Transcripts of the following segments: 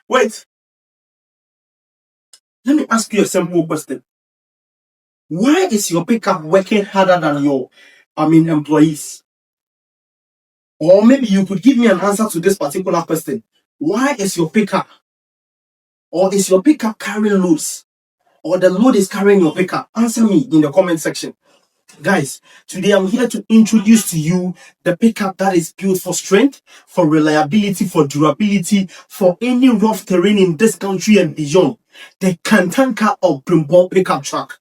Wait, let me ask you a simple question. Why is your pickup working harder than your, employees? Or maybe you could give me an answer to this particular question. Why is your pickup, or is your pickup carrying loads? Or the load is carrying your pickup? Answer me in the comment section. Guys, today I'm here to introduce to you the pickup that is built for strength, for reliability, for durability, for any rough terrain in this country and beyond. The Kantanka Obrempong pickup truck.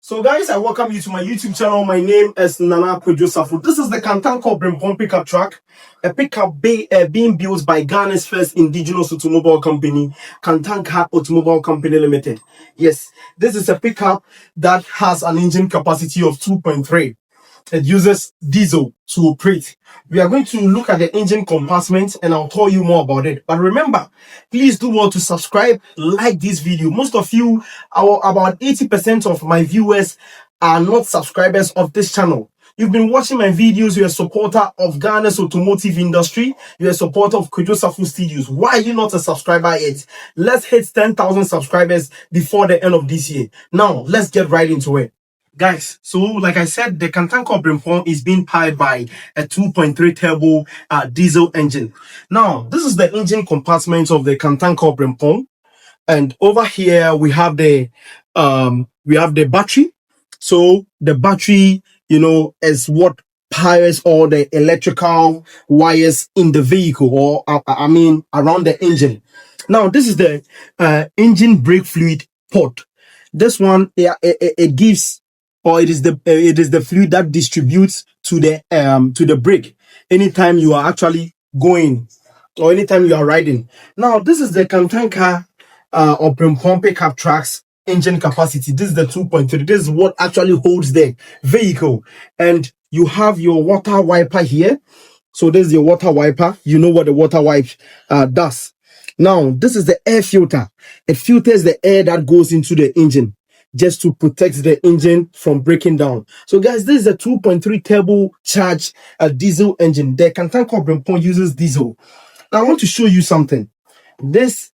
So guys, I welcome you to my YouTube channel. My name is Kwadwo Safo. This is the Kantanka Obrempong pickup truck, a pickup being built by Ghana's first indigenous automobile company, Kantanka Automobile Company Limited. Yes, this is a pickup that has an engine capacity of 2.3. It uses diesel to operate. We are going to look at the engine compartment and I'll tell you more about it. But remember, please do well to subscribe, like this video. Most of you, about 80% of my viewers are not subscribers of this channel. You've been watching my videos, you're a supporter of Ghana's automotive industry, you're a supporter of Kwadwo Safo Studios. Why are you not a subscriber yet? Let's hit 10,000 subscribers before the end of this year. Now, let's get right into it. Guys, so like I said, the Kantanka Obrempong is being powered by a 2.3 turbo diesel engine. Now, this is the engine compartment of the Kantanka Obrempong, and over here we have the battery. So the battery, is what powers all the electrical wires in the vehicle, or around the engine. Now, this is the engine brake fluid port. This one, it gives, or it is the fluid that distributes to the brake anytime you are actually going, or anytime you are riding. Now, this is the Kantanka Obrempong pickup truck's engine capacity. This is the 2.3. This is what actually holds the vehicle, and you have your water wiper here. So this is your water wiper. You know what the water wipe does. Now, this is the air filter. It filters the air that goes into the engine, just to protect the engine from breaking down. So guys, this is a 2.3 turbo charged diesel engine. The Kantanka Obrempong uses diesel. Now I want to show you something. This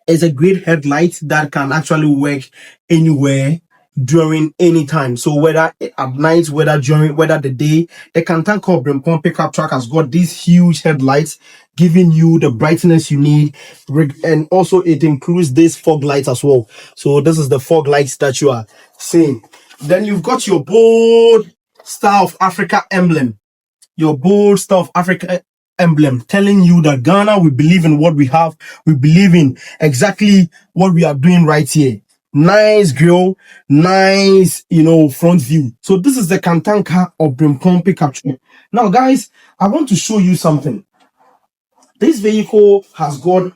is a great headlight that can actually work anywhere during any time. So whether at night, whether the day, the Kantanka Obrempong pickup truck has got these huge headlights, giving you the brightness you need, and also it includes this fog lights as well. So this is the fog lights that you are seeing. Then you've got your bold Star of Africa emblem, emblem, telling you that Ghana, we believe in what we have. We believe in exactly what we are doing right here. Nice grill, nice, front view. So this is the Kantanka Obrempong pickup truck. Now, guys, I want to show you something. This vehicle has got,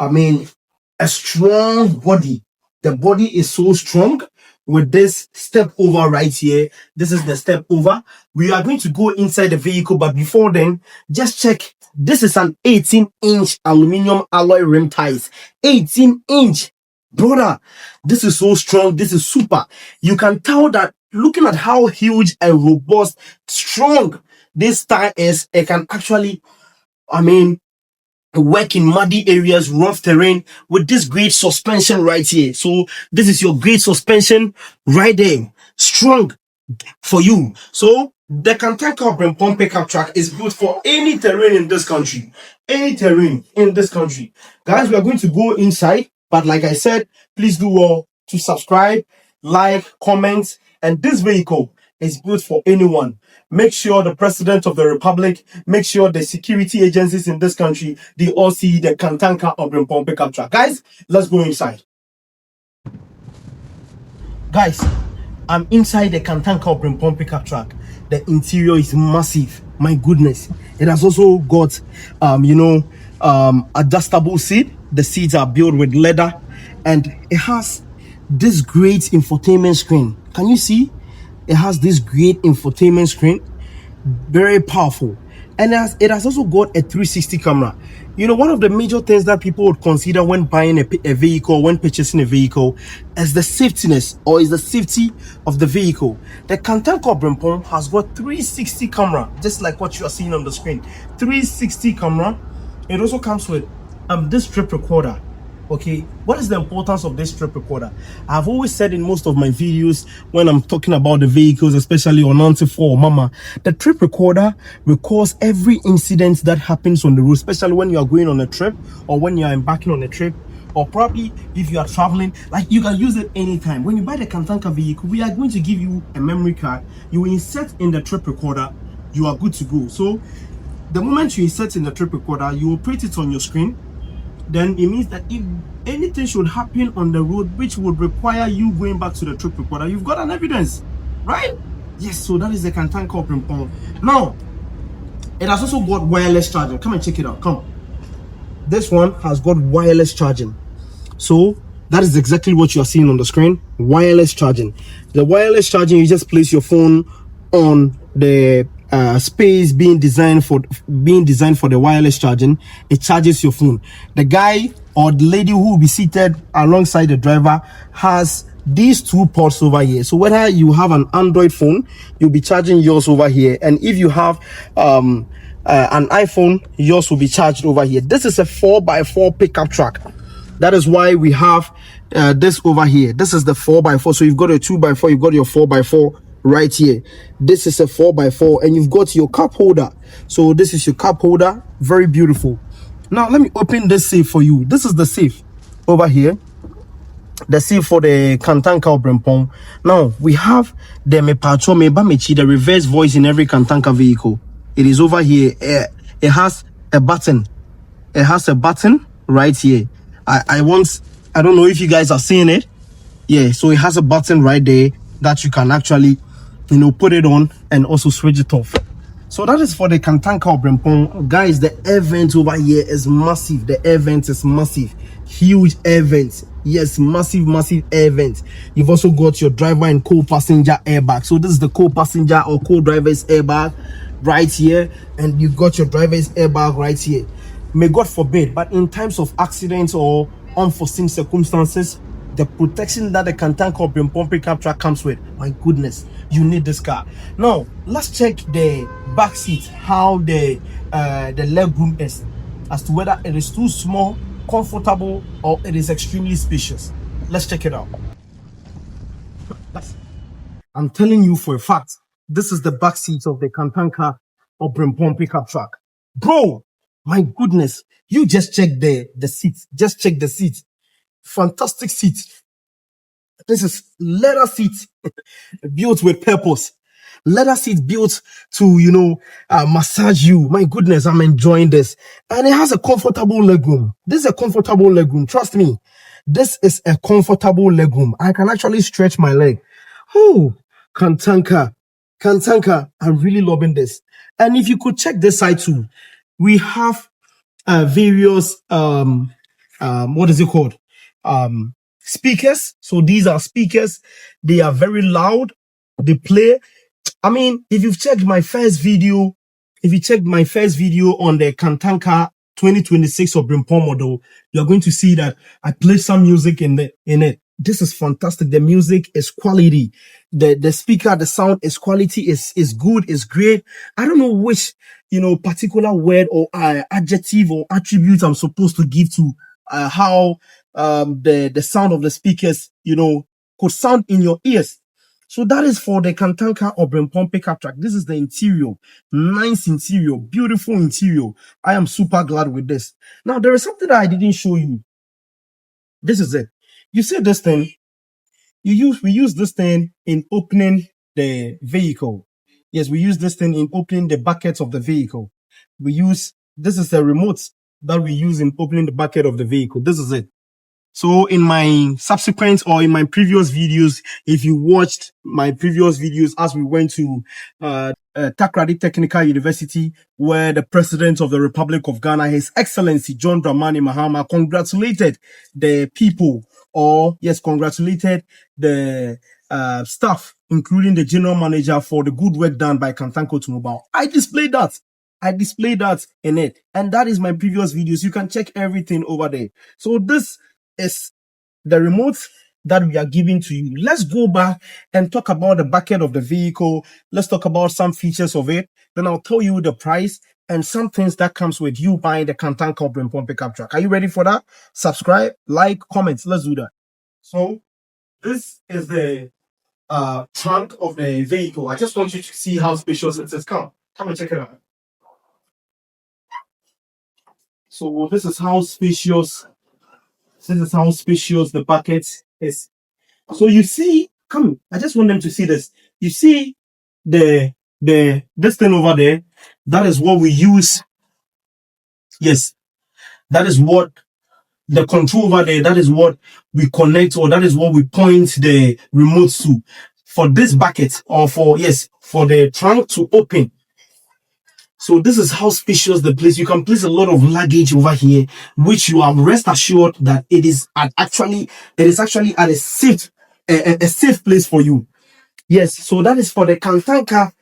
a strong body. The body is so strong with this step over right here. This is the step over. We are going to go inside the vehicle, but before then, just check. This is an 18-inch aluminum alloy rim tires. 18-inch. Brother, this is so strong. This is super. You can tell that looking at how huge and robust, strong this tire is. It can actually, work in muddy areas, rough terrain, with this great suspension right here. So this is your great suspension right there, strong for you. So the Kantanka Obrempong pickup truck is built for any terrain in this country. Any terrain in this country. Guys, we are going to go inside, but like I said, please do well to subscribe, like, comment, and this vehicle is built for anyone. Make sure the President of the Republic, make sure the security agencies in this country, they all see the Kantanka Obrempong pickup truck. Guys, let's go inside. Guys, I'm inside the Kantanka Obrempong pickup truck. The interior is massive. My goodness. It has also got, adjustable seat. The seats are built with leather, and it has this great infotainment screen. Can you see? It has this great infotainment screen. very powerful, and it has also got a 360 camera. You know, one of the major things that people would consider when buying a vehicle, when purchasing a vehicle, is the safetyness, or is the safety of the vehicle. The Kantanka Obrempong has got 360 camera, just like what you are seeing on the screen. 360 camera. It also comes with this trip recorder. Okay, what is the importance of this trip recorder? I've always said in most of my videos when I'm talking about the vehicles, especially on 94 or Mama, the trip recorder records every incident that happens on the road, especially when you are going on a trip or when you are embarking on a trip, or probably if you are traveling. Like, you can use it anytime. When you buy the Kantanka vehicle, we are going to give you a memory card. You insert in the trip recorder, you are good to go. So the moment you insert in the trip recorder, you operate it on your screen. Then it means that if anything should happen on the road which would require you going back to the trip recorder, you've got an evidence, right? Yes, so that is the Kantanka Obrempong. Now, it has also got wireless charging. Come and check it out. Come. This one has got wireless charging. So that is exactly what you are seeing on the screen. Wireless charging. The wireless charging, you just place your phone on the space being designed for the wireless charging. It charges your phone. The guy or the lady who will be seated alongside the driver has these two ports over here. So whether you have an Android phone, you'll be charging yours over here, and if you have an iPhone, yours will be charged over here. This is a 4x4 pickup truck. That is why we have this over here. This is the 4x4. So you've got a 2x4, you've got your 4x4 right here. This is a 4x4, and you've got your cup holder. So this is your cup holder. Very beautiful. Now let me open this safe for you. This is the safe over here. The safe for the Kantanka Obrempong. Now we have the the reverse voice in every Kantanka vehicle. It is over here. It has a button. It has a button right here. I don't know if you guys are seeing it. Yeah, so it has a button right there that you can actually, you know, put it on and also switch it off. So that is for the Kantanka Obrempong. Guys, the air vent over here is massive. The air vent is massive. Huge air vent. Yes, massive air vent. You've also got your driver and co-passenger airbag. So this is the co-passenger or co-driver's airbag right here, and you've got your driver's airbag right here. May God forbid, but in times of accidents or unforeseen circumstances, the protection that the Kantanka Obrempong pickup truck comes with, my goodness, you need this car. Now let's check the back seat, how the leg room is, as to whether it is too small, comfortable, or it is extremely spacious. Let's check it out. I'm telling you for a fact, this is the back seat of the Kantanka Obrempong pickup truck. Bro, my goodness, you just check the seat. Just check the seat. Fantastic seat. This is leather seat built with purpose. Leather seat built to, you know, massage you. My goodness, I'm enjoying this. And it has a comfortable legroom. This is a comfortable legroom. Trust me. This is a comfortable legroom. I can actually stretch my leg. Oh, Kantanka. I'm really loving this. And if you could check this side too, we have various what is it called, speakers. So these are speakers. They are very loud. They play. I mean, if you've checked my first video, on the Kantanka 2026 Obrempong model, you're going to see that I play some music in it. This is fantastic. The music is quality. The speaker, the sound is quality, is good, is great. I don't know which, you know, particular word or adjective or attribute I'm supposed to give to how the sound of the speakers, you know, could sound in your ears. So that is for the Kantanka Obrempong pickup truck. This is the interior. Nice interior, beautiful interior. I am super glad with this. Now there is something that I didn't show you. This is it. You see this thing? We use this thing in opening the vehicle. Yes, we use this thing in opening the buckets of the vehicle. This is a remote that we use in opening the bucket of the vehicle. This is it. So in my subsequent or in my previous videos, if you watched my previous videos as we went to Takrady Technical University, where the President of the Republic of Ghana, His Excellency John Dramani Mahama, congratulated the people, or yes, congratulated the staff, including the general manager, for the good work done by Kantanka Automobile. I displayed that in it, and that is my previous videos. You can check everything over there. So this is the remote that we are giving to you. Let's go back and talk about the bucket of the vehicle. Let's talk about some features of it. Then I'll tell you the price and some things that comes with you buying the Kantanka Obrempong pickup truck. Are you ready for that? Subscribe, like, comment. Let's do that. So this is the trunk of the vehicle. I just want you to see how spacious it is. Come and check it out. So this is how spacious. This is how spacious the bucket is. So you see, come, I just want them to see this. You see this thing over there? That is what we use. Yes, that is what the control over there, that is what we connect, or that is what we point the remote to for this bucket, or for the trunk to open. So this is how spacious the place. You can place a lot of luggage over here, which you are rest assured that it is actually at a safe place for you. Yes, so that is for the Kantanka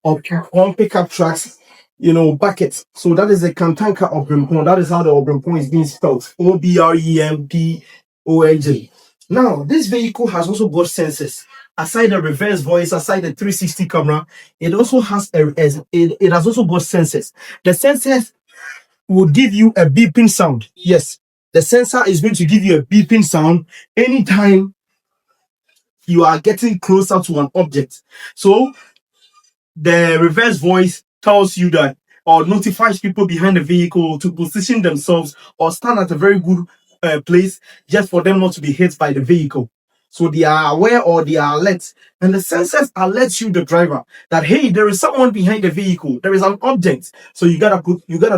of pickup trucks, bucket. So that is the Kantanka Obrempong. That is how the Obrempong is being spelled. Obrempong. Now, this vehicle has also got sensors. Aside the reverse voice, aside the 360 camera, it also has it has also got sensors. The sensors will give you a beeping sound. Yes, the sensor is going to give you a beeping sound anytime you are getting closer to an object. So the reverse voice tells you that, or notifies people behind the vehicle to position themselves or stand at a very good place, just for them not to be hit by the vehicle. So they are aware, or they are alert, and the sensors alert you, the driver, that hey, there is someone behind the vehicle, there is an object. So you gotta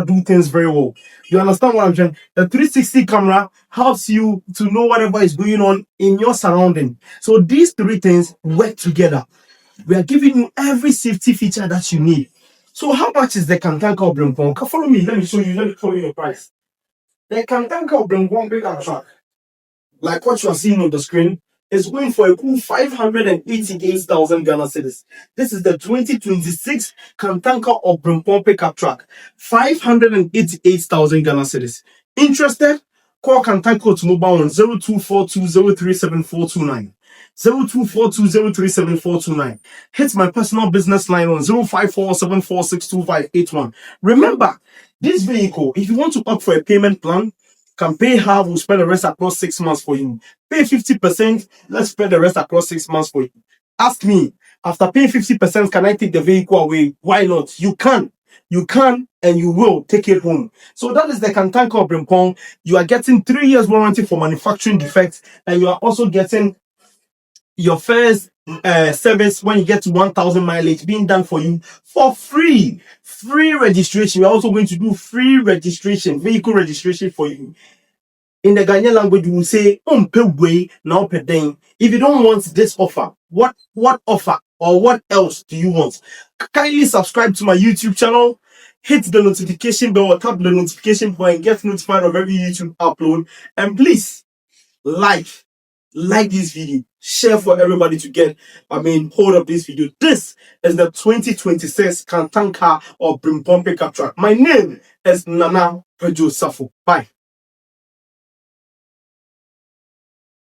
do things very well. You understand what I'm saying? The 360 camera helps you to know whatever is going on in your surrounding. So these three things work together. We are giving you every safety feature that you need. So how much is the Kantanka Obrempong? Follow me. Let me show you. Let me show you the price. The Kantanka Obrempong pickup truck, like what you are seeing on the screen, is going for a cool 588,000 Ghana cedis. This is the 2026 Kantanka Obrempong pickup truck. 588,000 Ghana cedis. Interested? Call Kantanka Automobile on 0242037429. 0242037429. Hit my personal business line on 0547462581. Remember, this vehicle, if you want to opt for a payment plan, can pay half, we'll spread the rest across 6 months for you. Pay 50%, let's spread the rest across 6 months for you. Ask me, after paying 50%, can I take the vehicle away? Why not? You can, and you will take it home. So that is the Kantanka Obrempong. You are getting 3 years warranty for manufacturing defects, and you are also getting your first service when you get to 1,000 mileage being done for you for free. Free registration. We're also going to do free registration, vehicle registration for you. In the Ghanaian language, we will say, now per day. If you don't want this offer, what offer or what else do you want? Kindly subscribe to my YouTube channel. Hit the notification bell or tap the notification bell and get notified of every YouTube upload. And please, like this video, share for everybody to get hold of this video. This is the 2026 Kantanka Obrempong pickup truck. My name is Nana Kwadwo Safo. Bye.